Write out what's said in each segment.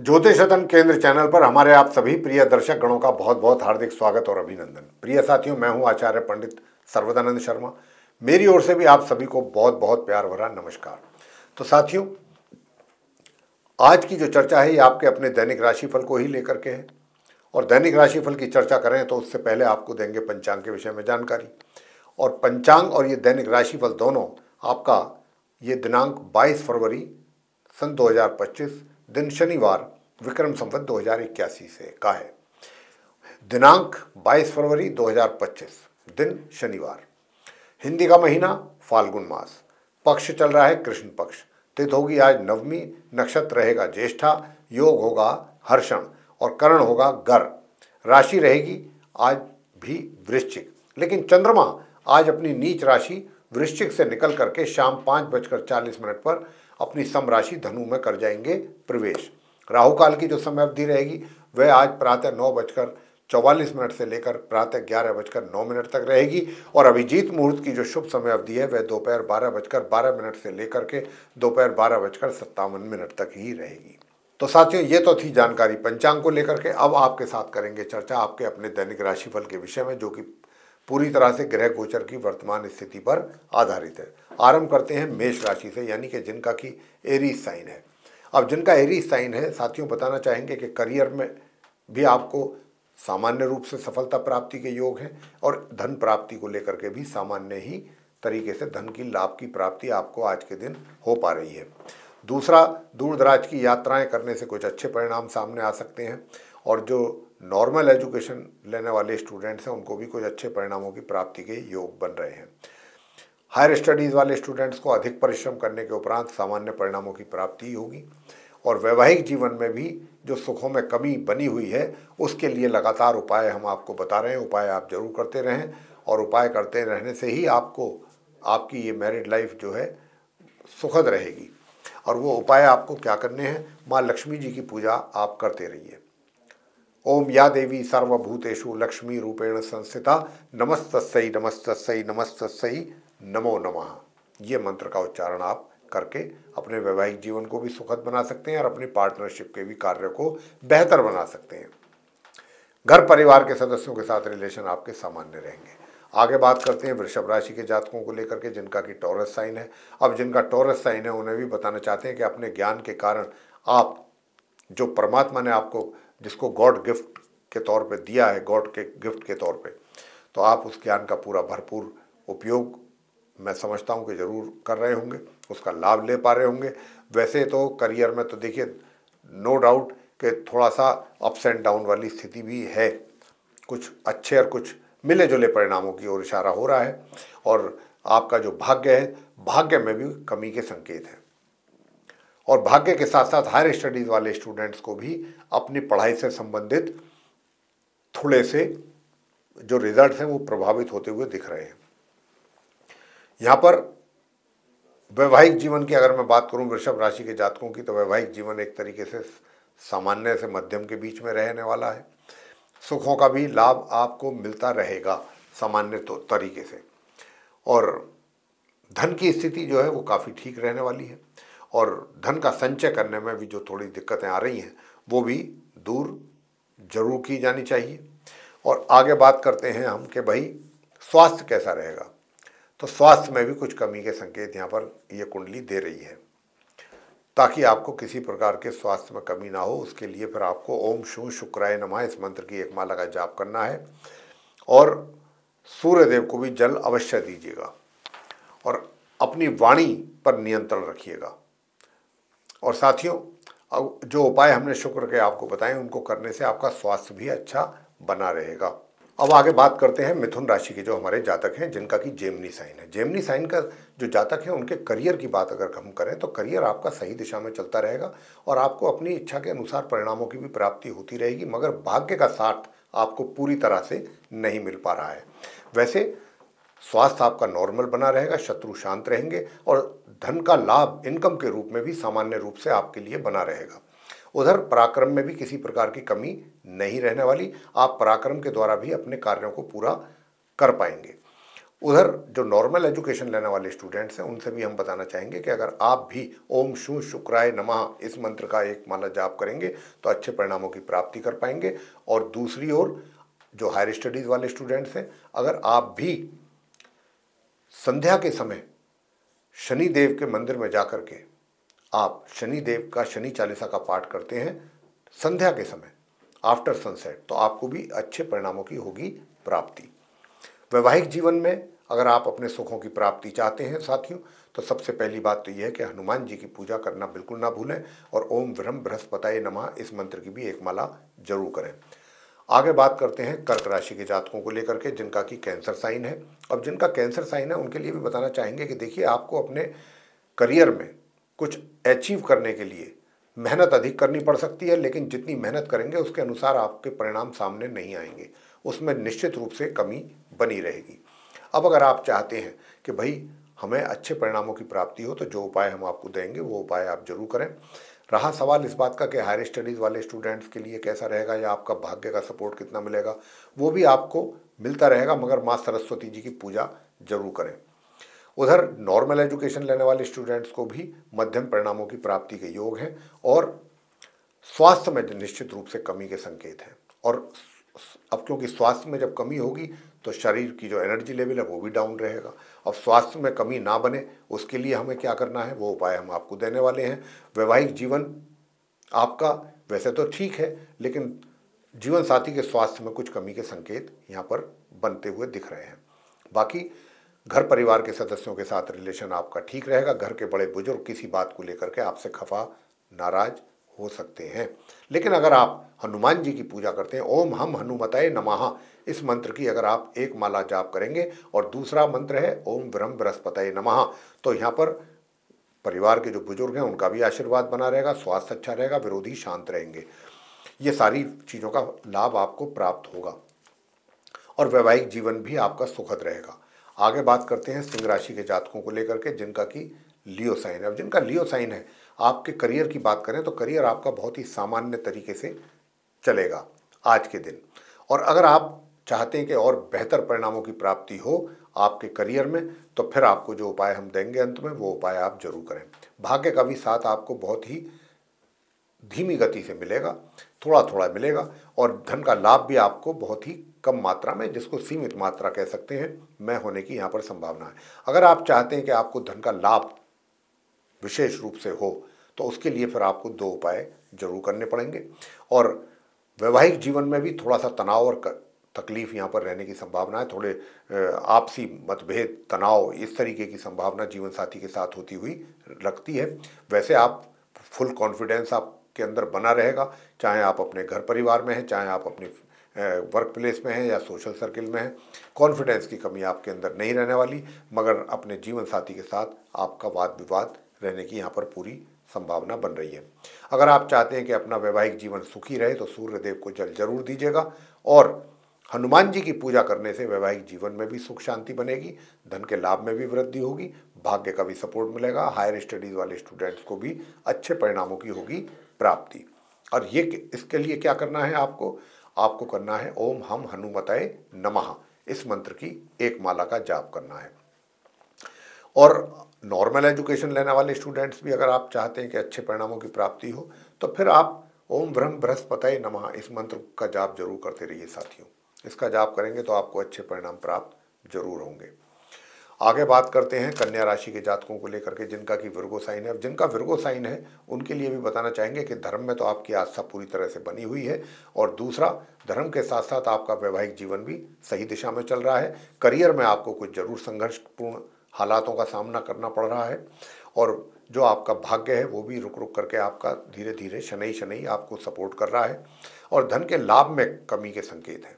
ज्योतिष रत्न केंद्र चैनल पर हमारे आप सभी प्रिय दर्शक गणों का बहुत बहुत हार्दिक स्वागत और अभिनंदन। प्रिय साथियों, मैं हूं आचार्य पंडित सर्वदानंद शर्मा। मेरी ओर से भी आप सभी को बहुत बहुत प्यार भरा नमस्कार। तो साथियों, आज की जो चर्चा है ये आपके अपने दैनिक राशिफल को ही लेकर के है। और दैनिक राशिफल की चर्चा करें तो उससे पहले आपको देंगे पंचांग के विषय में जानकारी। और पंचांग और ये दैनिक राशिफल दोनों आपका ये दिनांक 22 फरवरी सन 2025 दिन शनिवार विक्रम संवत 2081 से का है। दिनांक 22 फरवरी 2025 दिन शनिवार। हिंदी का महीना फाल्गुन मास। पक्ष चल रहा है कृष्ण पक्ष। तिथि होगी आज नवमी। नक्षत्र रहेगा ज्येष्ठा। योग होगा हर्षण और करण होगा गर। राशि रहेगी आज भी वृश्चिक, लेकिन चंद्रमा आज अपनी नीच राशि वृश्चिक से निकल करके शाम 5:40 पर अपनी सम राशि धनु में कर जाएंगे प्रवेश। राहु काल की जो समय अवधि रहेगी वह आज प्रातः 9:44 से लेकर प्रातः 11:09 तक रहेगी। और अभिजीत मुहूर्त की जो शुभ समय अवधि है वह दोपहर 12:12 से लेकर के दोपहर 12:57 तक ही रहेगी। तो साथियों, ये तो थी जानकारी पंचांग को लेकर के। अब आपके साथ करेंगे चर्चा आपके अपने दैनिक राशिफल के विषय में, जो कि पूरी तरह से ग्रह गोचर की वर्तमान स्थिति पर आधारित है। आरंभ करते हैं मेष राशि से, यानी कि जिनका की एरीज साइन है। अब जिनका एरीज साइन है साथियों, बताना चाहेंगे कि करियर में भी आपको सामान्य रूप से सफलता प्राप्ति के योग हैं और धन प्राप्ति को लेकर के भी सामान्य ही तरीके से धन की लाभ की प्राप्ति आपको आज के दिन हो पा रही है। दूसरा, दूर दराज की यात्राएं करने से कुछ अच्छे परिणाम सामने आ सकते हैं। और जो नॉर्मल एजुकेशन लेने वाले स्टूडेंट्स हैं उनको भी कुछ अच्छे परिणामों की प्राप्ति के योग बन रहे हैं। हायर स्टडीज़ वाले स्टूडेंट्स को अधिक परिश्रम करने के उपरांत सामान्य परिणामों की प्राप्ति होगी। और वैवाहिक जीवन में भी जो सुखों में कमी बनी हुई है उसके लिए लगातार उपाय हम आपको बता रहे हैं। उपाय आप जरूर करते रहें और उपाय करते रहने से ही आपकी ये मैरिड लाइफ जो है सुखद रहेगी। और वो उपाय आपको क्या करने हैं, माँ लक्ष्मी जी की पूजा आप करते रहिए। ओम या देवी सर्वभूतेषु लक्ष्मी रूपेण संस्थिता नमस्तस्यै नमस्तस्यै नमस्तस्यै नमो नमः। ये मंत्र का उच्चारण आप करके अपने वैवाहिक जीवन को भी सुखद बना सकते हैं और अपनी पार्टनरशिप के भी कार्य को बेहतर बना सकते हैं। घर परिवार के सदस्यों के साथ रिलेशन आपके सामान्य रहेंगे। आगे बात करते हैं वृषभ राशि के जातकों को लेकर के, जिनका कि टॉरस साइन है। अब जिनका टॉरस साइन है उन्हें भी बताना चाहते हैं कि अपने ज्ञान के कारण आप जो परमात्मा ने आपको जिसको गॉड गिफ्ट के तौर पे दिया है, गॉड के गिफ्ट के तौर पे, तो आप उस ज्ञान का पूरा भरपूर उपयोग मैं समझता हूँ कि ज़रूर कर रहे होंगे, उसका लाभ ले पा रहे होंगे। वैसे तो करियर में तो देखिए नो डाउट कि थोड़ा सा अप्स एंड डाउन वाली स्थिति भी है। कुछ अच्छे और कुछ मिले जुले परिणामों की ओर इशारा हो रहा है। और आपका जो भाग्य है, भाग्य में भी कमी के संकेत हैं। और भाग्य के साथ साथ हायर स्टडीज़ वाले स्टूडेंट्स को भी अपनी पढ़ाई से संबंधित थोड़े से जो रिजल्ट्स हैं वो प्रभावित होते हुए दिख रहे हैं। यहाँ पर वैवाहिक जीवन की अगर मैं बात करूँ वृषभ राशि के जातकों की, तो वैवाहिक जीवन एक तरीके से सामान्य से मध्यम के बीच में रहने वाला है। सुखों का भी लाभ आपको मिलता रहेगा सामान्य तरीके से। और धन की स्थिति जो है वो काफ़ी ठीक रहने वाली है। और धन का संचय करने में भी जो थोड़ी दिक्कतें आ रही हैं वो भी दूर जरूर की जानी चाहिए। और आगे बात करते हैं हम कि भाई स्वास्थ्य कैसा रहेगा। तो स्वास्थ्य में भी कुछ कमी के संकेत यहाँ पर ये कुंडली दे रही है। ताकि आपको किसी प्रकार के स्वास्थ्य में कमी ना हो, उसके लिए फिर आपको ओम शू शुक्राय नमः इस मंत्र की एक माला का जाप करना है। और सूर्य देव को भी जल अवश्य दीजिएगा। और अपनी वाणी पर नियंत्रण रखिएगा। और साथियों, जो उपाय हमने शुक्र के आपको बताए उनको करने से आपका स्वास्थ्य भी अच्छा बना रहेगा। अब आगे बात करते हैं मिथुन राशि के जो हमारे जातक हैं, जिनका कि जेमिनी साइन है। जेमिनी साइन का जो जातक है उनके करियर की बात अगर हम करें तो करियर आपका सही दिशा में चलता रहेगा और आपको अपनी इच्छा के अनुसार परिणामों की भी प्राप्ति होती रहेगी। मगर भाग्य का साथ आपको पूरी तरह से नहीं मिल पा रहा है। वैसे स्वास्थ्य आपका नॉर्मल बना रहेगा, शत्रु शांत रहेंगे और धन का लाभ इनकम के रूप में भी सामान्य रूप से आपके लिए बना रहेगा। उधर पराक्रम में भी किसी प्रकार की कमी नहीं रहने वाली। आप पराक्रम के द्वारा भी अपने कार्यों को पूरा कर पाएंगे। उधर जो नॉर्मल एजुकेशन लेने वाले स्टूडेंट्स हैं उनसे भी हम बताना चाहेंगे कि अगर आप भी ओम शू शुक्राय नमः इस मंत्र का एक माला जाप करेंगे तो अच्छे परिणामों की प्राप्ति कर पाएंगे। और दूसरी ओर जो हायर स्टडीज़ वाले स्टूडेंट्स हैं, अगर आप भी संध्या के समय शनि देव के मंदिर में जाकर के आप शनि देव का शनि चालीसा का पाठ करते हैं संध्या के समय आफ्टर सनसेट, तो आपको भी अच्छे परिणामों की होगी प्राप्ति। वैवाहिक जीवन में अगर आप अपने सुखों की प्राप्ति चाहते हैं साथियों, तो सबसे पहली बात तो यह है कि हनुमान जी की पूजा करना बिल्कुल ना भूलें और ओम ब्रह्म बृहस्पतये नमः इस मंत्र की भी एक माला जरूर करें। आगे बात करते हैं कर्क राशि के जातकों को लेकर के जिनका कि कैंसर साइन है। अब जिनका कैंसर साइन है उनके लिए भी बताना चाहेंगे कि देखिए, आपको अपने करियर में कुछ अचीव करने के लिए मेहनत अधिक करनी पड़ सकती है, लेकिन जितनी मेहनत करेंगे उसके अनुसार आपके परिणाम सामने नहीं आएंगे, उसमें निश्चित रूप से कमी बनी रहेगी। अब अगर आप चाहते हैं कि भाई हमें अच्छे परिणामों की प्राप्ति हो, तो जो उपाय हम आपको देंगे वो उपाय आप जरूर करें। रहा सवाल इस बात का कि हायर स्टडीज़ वाले स्टूडेंट्स के लिए कैसा रहेगा या आपका भाग्य का सपोर्ट कितना मिलेगा, वो भी आपको मिलता रहेगा, मगर माँ सरस्वती जी की पूजा जरूर करें। उधर नॉर्मल एजुकेशन लेने वाले स्टूडेंट्स को भी मध्यम परिणामों की प्राप्ति के योग हैं और स्वास्थ्य में निश्चित रूप से कमी के संकेत हैं। और अब क्योंकि स्वास्थ्य में जब कमी होगी तो शरीर की जो एनर्जी लेवल है वो भी डाउन रहेगा। अब स्वास्थ्य में कमी ना बने उसके लिए हमें क्या करना है वो उपाय हम आपको देने वाले हैं। वैवाहिक जीवन आपका वैसे तो ठीक है, लेकिन जीवन साथी के स्वास्थ्य में कुछ कमी के संकेत यहाँ पर बनते हुए दिख रहे हैं। बाकी घर परिवार के सदस्यों के साथ रिलेशन आपका ठीक रहेगा। घर के बड़े बुजुर्ग किसी बात को लेकर के आपसे खफा नाराज हो सकते हैं। लेकिन अगर आप हनुमान जी की पूजा करते हैं, ओम हम हनुमतये नमः इस मंत्र की अगर आप एक माला जाप करेंगे और दूसरा मंत्र है ओम ब्रह्म बृहस्पतये नमः, तो यहाँ पर परिवार के जो बुजुर्ग हैं उनका भी आशीर्वाद बना रहेगा, स्वास्थ्य अच्छा रहेगा, विरोधी शांत रहेंगे। ये सारी चीज़ों का लाभ आपको प्राप्त होगा और वैवाहिक जीवन भी आपका सुखद रहेगा। आगे बात करते हैं सिंह राशि के जातकों को लेकर के जिनका कि लियो साइन है। अब जिनका लियो साइन है, आपके करियर की बात करें तो करियर आपका बहुत ही सामान्य तरीके से चलेगा आज के दिन। और अगर आप चाहते हैं कि और बेहतर परिणामों की प्राप्ति हो आपके करियर में, तो फिर आपको जो उपाय हम देंगे अंत में वो उपाय आप जरूर करें। भाग्य का भी साथ आपको बहुत ही धीमी गति से मिलेगा, थोड़ा थोड़ा मिलेगा और धन का लाभ भी आपको बहुत ही कम मात्रा में, जिसको सीमित मात्रा कह सकते हैं, में होने की यहाँ पर संभावना है। अगर आप चाहते हैं कि आपको धन का लाभ विशेष रूप से हो तो उसके लिए फिर आपको दो उपाय जरूर करने पड़ेंगे। और वैवाहिक जीवन में भी थोड़ा सा तनाव और तकलीफ यहाँ पर रहने की संभावना है। थोड़े आपसी मतभेद, तनाव, इस तरीके की संभावना जीवन साथी के साथ होती हुई लगती है। वैसे आप फुल कॉन्फिडेंस आपके अंदर बना रहेगा, चाहे आप अपने घर परिवार में हैं, चाहे आप अपने वर्क प्लेस में हैं या सोशल सर्किल में हैं। कॉन्फिडेंस की कमी आपके अंदर नहीं रहने वाली, मगर अपने जीवन साथी के साथ आपका वाद विवाद रहने की यहाँ पर पूरी संभावना बन रही है। अगर आप चाहते हैं कि अपना वैवाहिक जीवन सुखी रहे तो सूर्य देव को जल जरूर दीजिएगा और हनुमान जी की पूजा करने से वैवाहिक जीवन में भी सुख शांति बनेगी, धन के लाभ में भी वृद्धि होगी, भाग्य का भी सपोर्ट मिलेगा। हायर स्टडीज़ वाले स्टूडेंट्स को भी अच्छे परिणामों की होगी प्राप्ति। और ये इसके लिए क्या करना है, आपको करना है ओम हम हनुमतये नमः इस मंत्र की एक माला का जाप करना है। और नॉर्मल एजुकेशन लेने वाले स्टूडेंट्स भी अगर आप चाहते हैं कि अच्छे परिणामों की प्राप्ति हो तो फिर आप ओम ब्रह्म बृहस्पतये नमः इस मंत्र का जाप जरूर करते रहिए साथियों। इसका जाप करेंगे तो आपको अच्छे परिणाम प्राप्त जरूर होंगे। आगे बात करते हैं कन्या राशि के जातकों को लेकर के जिनका कि विर्गो साइन है। अब जिनका विर्गो साइन है उनके लिए भी बताना चाहेंगे कि धर्म में तो आपकी आस्था पूरी तरह से बनी हुई है और दूसरा, धर्म के साथ साथ आपका वैवाहिक जीवन भी सही दिशा में चल रहा है। करियर में आपको कुछ जरूर संघर्षपूर्ण हालातों का सामना करना पड़ रहा है और जो आपका भाग्य है वो भी रुक रुक करके आपका धीरे धीरे शनई शनई आपको सपोर्ट कर रहा है। और धन के लाभ में कमी के संकेत हैं।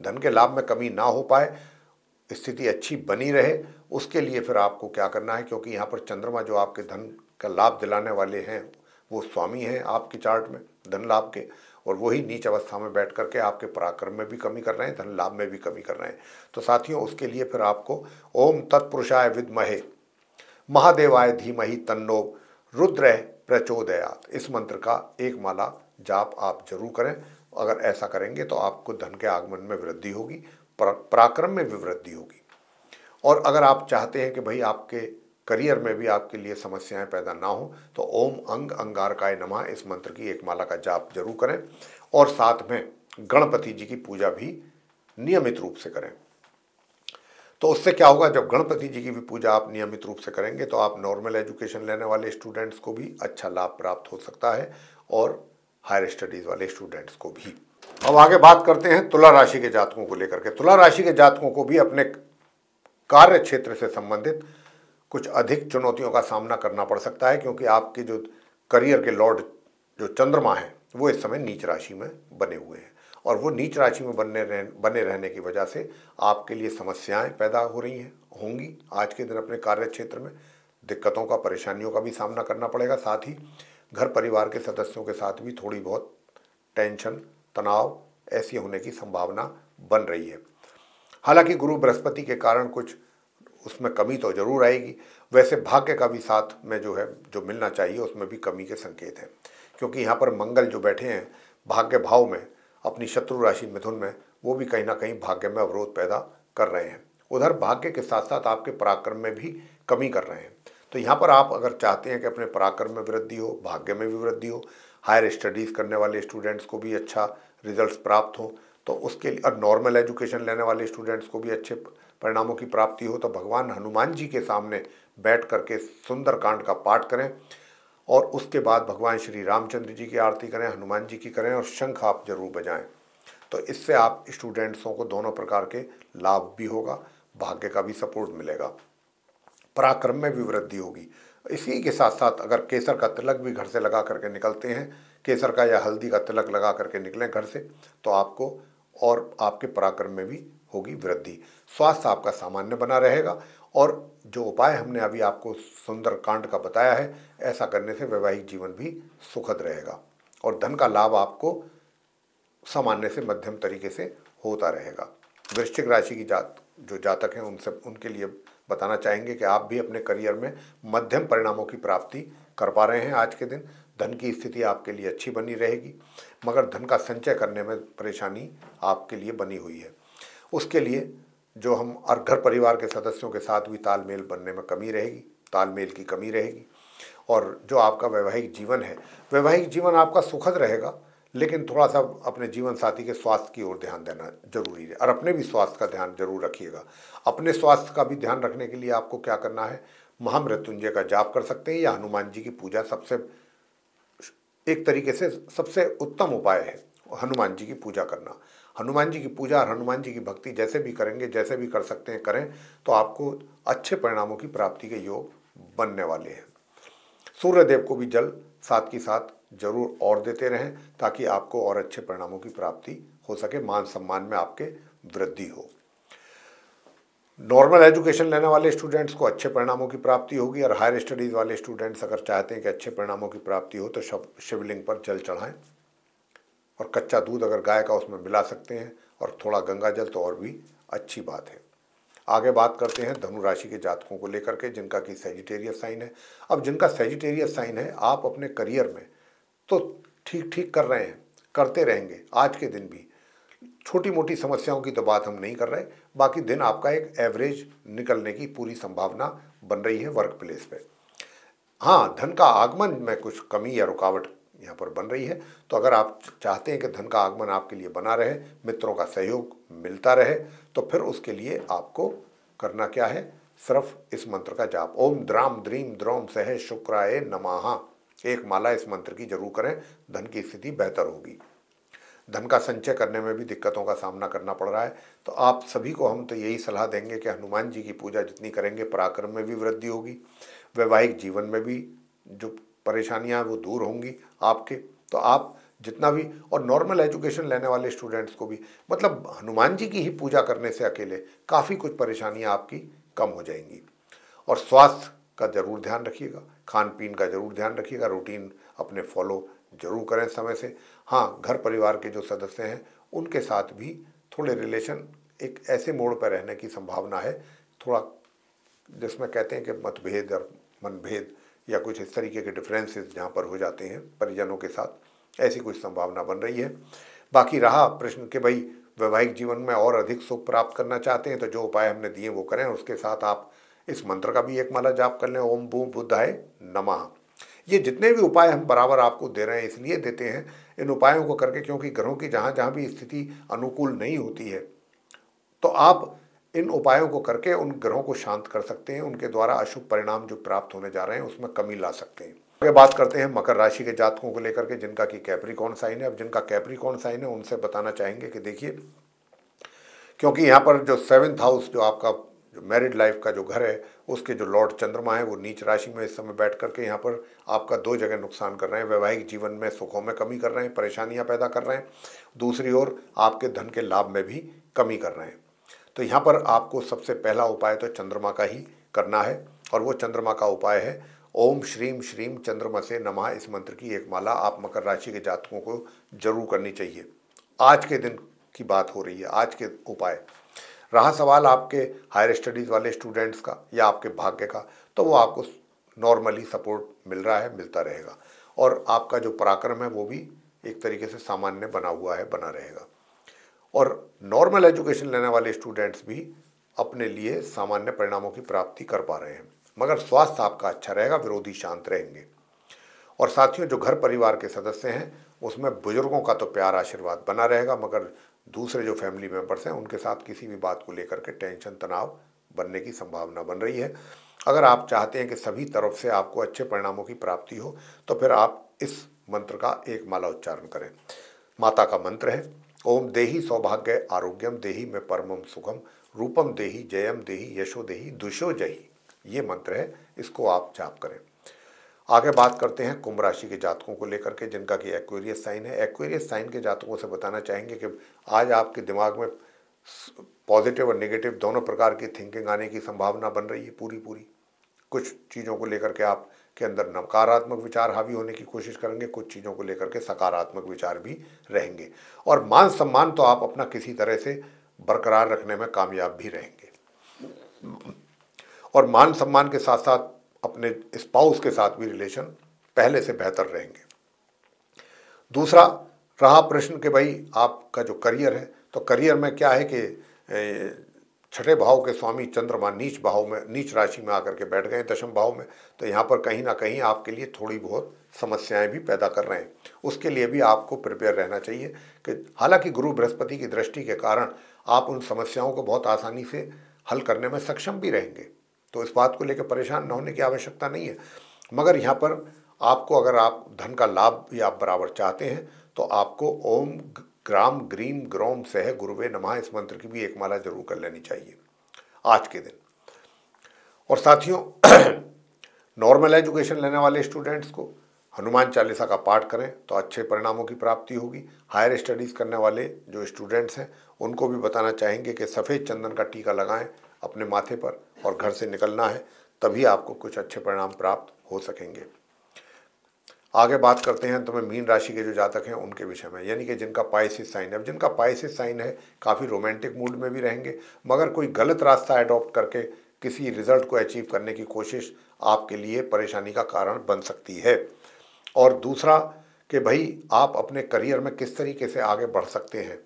धन के लाभ में कमी ना हो पाए, स्थिति अच्छी बनी रहे, उसके लिए फिर आपको क्या करना है, क्योंकि यहाँ पर चंद्रमा जो आपके धन का लाभ दिलाने वाले हैं वो स्वामी हैं आपके चार्ट में धन लाभ के, और वही नीच अवस्था में बैठ करके आपके पराक्रम में भी कमी कर रहे हैं, धन लाभ में भी कमी कर रहे हैं। तो साथियों, उसके लिए फिर आपको ओम तत्पुरुषाय विद्महे महादेवाय धीमहि तन्नो रुद्र प्रचोदयात् इस मंत्र का एक माला जाप आप जरूर करें। अगर ऐसा करेंगे तो आपको धन के आगमन में वृद्धि होगी, पराक्रम में भी वृद्धि होगी। और अगर आप चाहते हैं कि भाई आपके करियर में भी आपके लिए समस्याएं पैदा ना हो तो ओम अंग अंगारकाय नमः इस मंत्र की एक माला का जाप जरूर करें और साथ में गणपति जी की पूजा भी नियमित रूप से करें। तो उससे क्या होगा, जब गणपति जी की भी पूजा आप नियमित रूप से करेंगे तो आप नॉर्मल एजुकेशन लेने वाले स्टूडेंट्स को भी अच्छा लाभ प्राप्त हो सकता है और हायर स्टडीज़ वाले स्टूडेंट्स को भी। अब आगे बात करते हैं तुला राशि के जातकों को लेकर के। तुला राशि के जातकों को भी अपने कार्य क्षेत्र से संबंधित कुछ अधिक चुनौतियों का सामना करना पड़ सकता है, क्योंकि आपके जो करियर के लॉर्ड जो चंद्रमा है वो इस समय नीच राशि में बने हुए हैं और वो नीच राशि में बने रहने की वजह से आपके लिए समस्याएं पैदा हो रही हैं, होंगी। आज के दिन अपने कार्य क्षेत्र में दिक्कतों का, परेशानियों का भी सामना करना पड़ेगा। साथ ही घर परिवार के सदस्यों के साथ भी थोड़ी बहुत टेंशन, तनाव ऐसी होने की संभावना बन रही है। हालांकि गुरु बृहस्पति के कारण कुछ उसमें कमी तो जरूर आएगी। वैसे भाग्य का भी साथ में जो मिलना चाहिए उसमें भी कमी के संकेत हैं, क्योंकि यहाँ पर मंगल जो बैठे हैं भाग्य भाव में अपनी शत्रु राशि मिथुन में, वो भी कहीं ना कहीं भाग्य में अवरोध पैदा कर रहे हैं। उधर भाग्य के साथ साथ आपके पराक्रम में भी कमी कर रहे हैं। तो यहाँ पर आप अगर चाहते हैं कि अपने पराक्रम में वृद्धि हो, भाग्य में भी वृद्धि हो, हायर स्टडीज़ करने वाले स्टूडेंट्स को भी अच्छा रिजल्ट्स प्राप्त हो, तो उसके लिए, और नॉर्मल एजुकेशन लेने वाले स्टूडेंट्स को भी अच्छे परिणामों की प्राप्ति हो, तो भगवान हनुमान जी के सामने बैठ करके सुंदरकांड का पाठ करें और उसके बाद भगवान श्री रामचंद्र जी की आरती करें, हनुमान जी की करें और शंख आप जरूर बजाएं। तो इससे आप स्टूडेंट्सों को दोनों प्रकार के लाभ भी होगा, भाग्य का भी सपोर्ट मिलेगा, पराक्रम में भी वृद्धि होगी। इसी के साथ साथ अगर केसर का तिलक भी घर से लगा करके निकलते हैं, केसर का या हल्दी का तिलक लगा करके निकलें घर से, तो आपको और आपके पराक्रम में भी होगी वृद्धि। स्वास्थ्य आपका सामान्य बना रहेगा और जो उपाय हमने अभी आपको सुंदरकांड का बताया है, ऐसा करने से वैवाहिक जीवन भी सुखद रहेगा और धन का लाभ आपको सामान्य से मध्यम तरीके से होता रहेगा। वृश्चिक राशि की जो जातक हैं उनके लिए बताना चाहेंगे कि आप भी अपने करियर में मध्यम परिणामों की प्राप्ति कर पा रहे हैं। आज के दिन धन की स्थिति आपके लिए अच्छी बनी रहेगी, मगर धन का संचय करने में परेशानी आपके लिए बनी हुई है। उसके लिए जो हम और घर परिवार के सदस्यों के साथ भी तालमेल बनने में कमी रहेगी, तालमेल की कमी रहेगी। और जो आपका वैवाहिक जीवन है, वैवाहिक जीवन आपका सुखद रहेगा, लेकिन थोड़ा सा अपने जीवन साथी के स्वास्थ्य की ओर ध्यान देना जरूरी है और अपने भी स्वास्थ्य का ध्यान जरूर रखिएगा। अपने स्वास्थ्य का भी ध्यान रखने के लिए आपको क्या करना है, महामृत्युंजय का जाप कर सकते हैं या हनुमान जी की पूजा सबसे एक तरीके से सबसे उत्तम उपाय है हनुमान जी की पूजा करना। हनुमान जी की पूजा और हनुमान जी की भक्ति जैसे भी करेंगे, जैसे भी कर सकते हैं करें, तो आपको अच्छे परिणामों की प्राप्ति के योग बनने वाले हैं। सूर्यदेव को भी जल साथ के साथ जरूर और देते रहें ताकि आपको और अच्छे परिणामों की प्राप्ति हो सके, मान सम्मान में आपके वृद्धि हो। नॉर्मल एजुकेशन लेने वाले स्टूडेंट्स को अच्छे परिणामों की प्राप्ति होगी और हायर स्टडीज़ वाले स्टूडेंट्स अगर चाहते हैं कि अच्छे परिणामों की प्राप्ति हो तो शिवलिंग पर जल चढ़ाएं और कच्चा दूध अगर गाय का उसमें मिला सकते हैं और थोड़ा गंगा जल तो और भी अच्छी बात है। आगे बात करते हैं धनु राशि के जातकों को लेकर के जिनका कि सैजिटेरियस साइन है। अब जिनका सैजिटेरियस साइन है, आप अपने करियर में तो ठीक ठीक कर रहे हैं, करते रहेंगे। आज के दिन भी छोटी मोटी समस्याओं की तो बात हम नहीं कर रहे, बाकी दिन आपका एक एवरेज निकलने की पूरी संभावना बन रही है वर्क प्लेस पे। हाँ, धन का आगमन में कुछ कमी या रुकावट यहाँ पर बन रही है, तो अगर आप चाहते हैं कि धन का आगमन आपके लिए बना रहे, मित्रों का सहयोग मिलता रहे, तो फिर उसके लिए आपको करना क्या है, सिर्फ इस मंत्र का जाप, ओम द्राम द्रीम द्रोम सह शुक्राय नमः, एक माला इस मंत्र की जरूर करें, धन की स्थिति बेहतर होगी। धन का संचय करने में भी दिक्कतों का सामना करना पड़ रहा है, तो आप सभी को हम तो यही सलाह देंगे कि हनुमान जी की पूजा जितनी करेंगे पराक्रम में भी वृद्धि होगी, वैवाहिक जीवन में भी जो परेशानियां वो दूर होंगी आपके। तो आप जितना भी, और नॉर्मल एजुकेशन लेने वाले स्टूडेंट्स को भी, मतलब हनुमान जी की ही पूजा करने से अकेले काफ़ी कुछ परेशानियां आपकी कम हो जाएंगी। और स्वास्थ्य का जरूर ध्यान रखिएगा, खान पीन का जरूर ध्यान रखिएगा, रूटीन अपने फॉलो जरूर करें समय से। हाँ, घर परिवार के जो सदस्य हैं उनके साथ भी थोड़े रिलेशन एक ऐसे मोड़ पर रहने की संभावना है, थोड़ा जिसमें कहते हैं कि मतभेद और मनभेद या कुछ इस तरीके के डिफरेंसेस जहाँ पर हो जाते हैं परिजनों के साथ, ऐसी कुछ संभावना बन रही है। बाकी रहा प्रश्न कि भाई वैवाहिक जीवन में और अधिक सुख प्राप्त करना चाहते हैं तो जो उपाय हमने दिए वो करें। उसके साथ आप इस मंत्र का भी एक माला जाप कर लें, ओम बूम बुद्धाय नमः। ये जितने भी उपाय हम बराबर आपको दे रहे हैं इसलिए देते हैं इन उपायों को करके, क्योंकि ग्रहों की जहाँ जहाँ भी स्थिति अनुकूल नहीं होती है तो आप इन उपायों को करके उन ग्रहों को शांत कर सकते हैं। उनके द्वारा अशुभ परिणाम जो प्राप्त होने जा रहे हैं उसमें कमी ला सकते हैं। आगे बात करते हैं मकर राशि के जातकों को लेकर के जिनका कि कैप्रिकॉर्न साइन है। अब जिनका कैप्रिकॉर्न साइन है उनसे बताना चाहेंगे कि देखिए, क्योंकि यहाँ पर जो 7th हाउस जो आपका जो मैरिड लाइफ का जो घर है उसके जो लॉर्ड चंद्रमा है वो नीच राशि में इस समय बैठ करके यहाँ पर आपका 2 जगह नुकसान कर रहे हैं। वैवाहिक जीवन में सुखों में कमी कर रहे हैं, परेशानियाँ पैदा कर रहे हैं। दूसरी ओर आपके धन के लाभ में भी कमी कर रहे हैं। तो यहाँ पर आपको सबसे पहला उपाय तो चंद्रमा का ही करना है और वो चंद्रमा का उपाय है ओम श्रीम श्रीम चंद्रमसे नमः। इस मंत्र की एक माला आप मकर राशि के जातकों को जरूर करनी चाहिए। आज के दिन की बात हो रही है, आज के उपाय। रहा सवाल आपके हायर स्टडीज़ वाले स्टूडेंट्स का या आपके भाग्य का, तो वो आपको नॉर्मली सपोर्ट मिल रहा है, मिलता रहेगा और आपका जो पराक्रम है वो भी एक तरीके से सामान्य बना हुआ है, बना रहेगा। और नॉर्मल एजुकेशन लेने वाले स्टूडेंट्स भी अपने लिए सामान्य परिणामों की प्राप्ति कर पा रहे हैं, मगर स्वास्थ्य आपका अच्छा रहेगा, विरोधी शांत रहेंगे। और साथियों, जो घर परिवार के सदस्य हैं उसमें बुजुर्गों का तो प्यार आशीर्वाद बना रहेगा, मगर दूसरे जो फैमिली मेंबर्स हैं उनके साथ किसी भी बात को लेकर के टेंशन तनाव बनने की संभावना बन रही है। अगर आप चाहते हैं कि सभी तरफ से आपको अच्छे परिणामों की प्राप्ति हो तो फिर आप इस मंत्र का एक माला उच्चारण करें। माता का मंत्र है ओम देहि सौभाग्य आरोग्यम देहि में परमम सुखम रूपम देहि जयम देहि यशो देहि दुशो जहि। ये मंत्र है, इसको आप जाप करें। आगे बात करते हैं कुंभ राशि के जातकों को लेकर के जिनका कि एक्वेरियस साइन है। एक्वेरियस साइन के जातकों से बताना चाहेंगे कि आज आपके दिमाग में पॉजिटिव और नेगेटिव दोनों प्रकार की थिंकिंग आने की संभावना बन रही है पूरी। कुछ चीज़ों को लेकर के आपके अंदर नकारात्मक विचार हावी होने की कोशिश करेंगे, कुछ चीज़ों को लेकर के सकारात्मक विचार भी रहेंगे। और मान सम्मान तो आप अपना किसी तरह से बरकरार रखने में कामयाब भी रहेंगे और मान सम्मान के साथ साथ अपने स्पाउस के साथ भी रिलेशन पहले से बेहतर रहेंगे। दूसरा रहा प्रश्न कि भाई आपका जो करियर है, तो करियर में क्या है कि 6ठे भाव के स्वामी चंद्रमा नीच भाव में, नीच राशि में आकर के बैठ गए 10वें भाव में, तो यहाँ पर कहीं ना कहीं आपके लिए थोड़ी बहुत समस्याएं भी पैदा कर रहे हैं। उसके लिए भी आपको प्रिपेयर रहना चाहिए कि हालांकि गुरु बृहस्पति की दृष्टि के कारण आप उन समस्याओं को बहुत आसानी से हल करने में सक्षम भी रहेंगे, तो इस बात को लेकर परेशान न होने की आवश्यकता नहीं है। मगर यहाँ पर आपको, अगर आप धन का लाभ भी आप बराबर चाहते हैं तो आपको ओम ग्राम ग्रीम ग्रोम सह गुरुवे नमः इस मंत्र की भी एक माला जरूर कर लेनी चाहिए आज के दिन। और साथियों, नॉर्मल एजुकेशन लेने वाले स्टूडेंट्स को हनुमान चालीसा का पाठ करें तो अच्छे परिणामों की प्राप्ति होगी। हायर स्टडीज़ करने वाले जो स्टूडेंट्स हैं उनको भी बताना चाहेंगे कि सफ़ेद चंदन का टीका लगाएं अपने माथे पर और घर से निकलना है, तभी आपको कुछ अच्छे परिणाम प्राप्त हो सकेंगे। आगे बात करते हैं तो मैं मीन राशि के जो जातक हैं उनके विषय में, यानी कि जिनका पाइसेस साइन है। अब जिनका पाइसेस साइन है काफ़ी रोमांटिक मूड में भी रहेंगे, मगर कोई गलत रास्ता अडॉप्ट करके किसी रिजल्ट को अचीव करने की कोशिश आपके लिए परेशानी का कारण बन सकती है। और दूसरा कि भाई आप अपने करियर में किस तरीके से आगे बढ़ सकते हैं।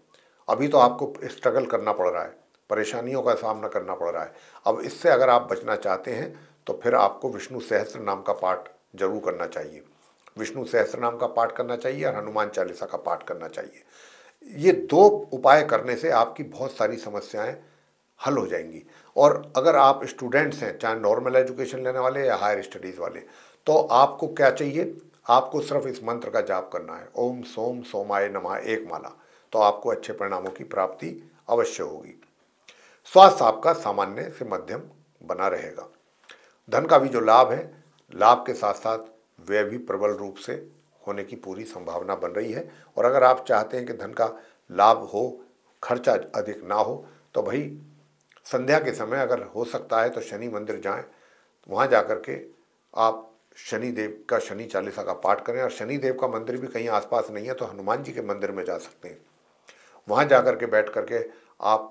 अभी तो आपको स्ट्रगल करना पड़ रहा है, परेशानियों का सामना करना पड़ रहा है। अब इससे अगर आप बचना चाहते हैं तो फिर आपको विष्णु सहस्त्र नाम का पाठ जरूर करना चाहिए। विष्णु सहस्त्र नाम का पाठ करना चाहिए और हनुमान चालीसा का पाठ करना चाहिए। ये 2 उपाय करने से आपकी बहुत सारी समस्याएं हल हो जाएंगी। और अगर आप स्टूडेंट्स हैं, चाहे नॉर्मल एजुकेशन लेने वाले या हायर स्टडीज़ वाले, तो आपको क्या चाहिए, आपको सिर्फ इस मंत्र का जाप करना है ओम सोम सोमाय नमः एक माला, तो आपको अच्छे परिणामों की प्राप्ति अवश्य होगी। स्वास्थ्य आपका सामान्य से मध्यम बना रहेगा। धन का भी जो लाभ है, लाभ के साथ साथ व्यय भी प्रबल रूप से होने की पूरी संभावना बन रही है। और अगर आप चाहते हैं कि धन का लाभ हो, खर्चा अधिक ना हो, तो भाई संध्या के समय अगर हो सकता है तो शनि मंदिर जाएं, वहाँ जाकर के आप शनि देव का शनि चालीसा का पाठ करें। और शनि देव का मंदिर भी कहीं आसपास नहीं है तो हनुमान जी के मंदिर में जा सकते हैं, वहाँ जा कर के बैठ करके आप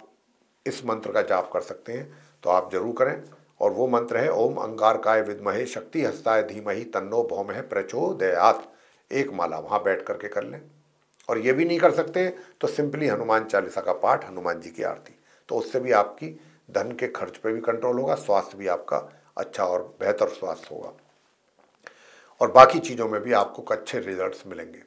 इस मंत्र का जाप कर सकते हैं, तो आप जरूर करें। और वो मंत्र है ओम अंगारकाय विद्महे शक्ति हस्ताय धीमहि तन्नो भौमः प्रचोदयात्। एक माला वहाँ बैठ करके कर लें। और ये भी नहीं कर सकते तो सिंपली हनुमान चालीसा का पाठ, हनुमान जी की आरती, तो उससे भी आपकी धन के खर्च पे भी कंट्रोल होगा, स्वास्थ्य भी आपका अच्छा और बेहतर स्वास्थ्य होगा और बाकी चीज़ों में भी आपको अच्छे रिजल्ट्स मिलेंगे।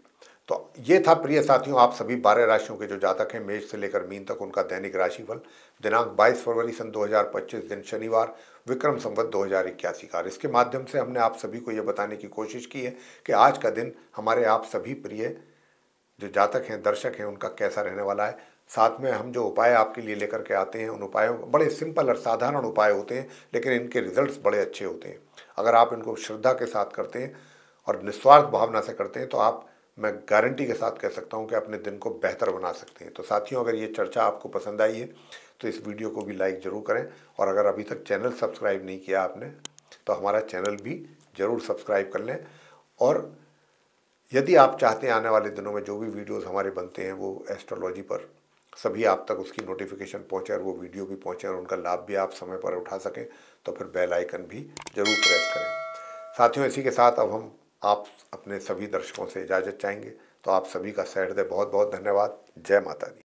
तो ये था प्रिय साथियों, आप सभी 12 राशियों के जो जातक हैं, मेष से लेकर मीन तक, उनका दैनिक राशिफल दिनांक 22 फरवरी सन 2025 दिन शनिवार, विक्रम संवत 2081 का। इसके माध्यम से हमने आप सभी को ये बताने की कोशिश की है कि आज का दिन हमारे आप सभी प्रिय जो जातक हैं, दर्शक हैं, उनका कैसा रहने वाला है। साथ में हम जो उपाय आपके लिए लेकर के आते हैं, उन उपायों बड़े सिंपल और साधारण उपाय होते हैं, लेकिन इनके रिजल्ट्स बड़े अच्छे होते हैं। अगर आप इनको श्रद्धा के साथ करते हैं और निस्वार्थ भावना से करते हैं तो आप, मैं गारंटी के साथ कह सकता हूं कि अपने दिन को बेहतर बना सकते हैं। तो साथियों, अगर ये चर्चा आपको पसंद आई है तो इस वीडियो को भी लाइक ज़रूर करें और अगर अभी तक चैनल सब्सक्राइब नहीं किया आपने तो हमारा चैनल भी ज़रूर सब्सक्राइब कर लें। और यदि आप चाहते हैं आने वाले दिनों में जो भी वीडियोस हमारे बनते हैं वो एस्ट्रोलॉजी पर सभी आप तक उसकी नोटिफिकेशन पहुंचे और वो वीडियो भी पहुंचे और उनका लाभ भी आप समय पर उठा सकें, तो फिर बेल आइकन भी जरूर प्रेस करें। साथियों, इसी के साथ अब हम आप अपने सभी दर्शकों से इजाज़त चाहेंगे। तो आप सभी का सहृदय बहुत बहुत धन्यवाद। जय माता दी।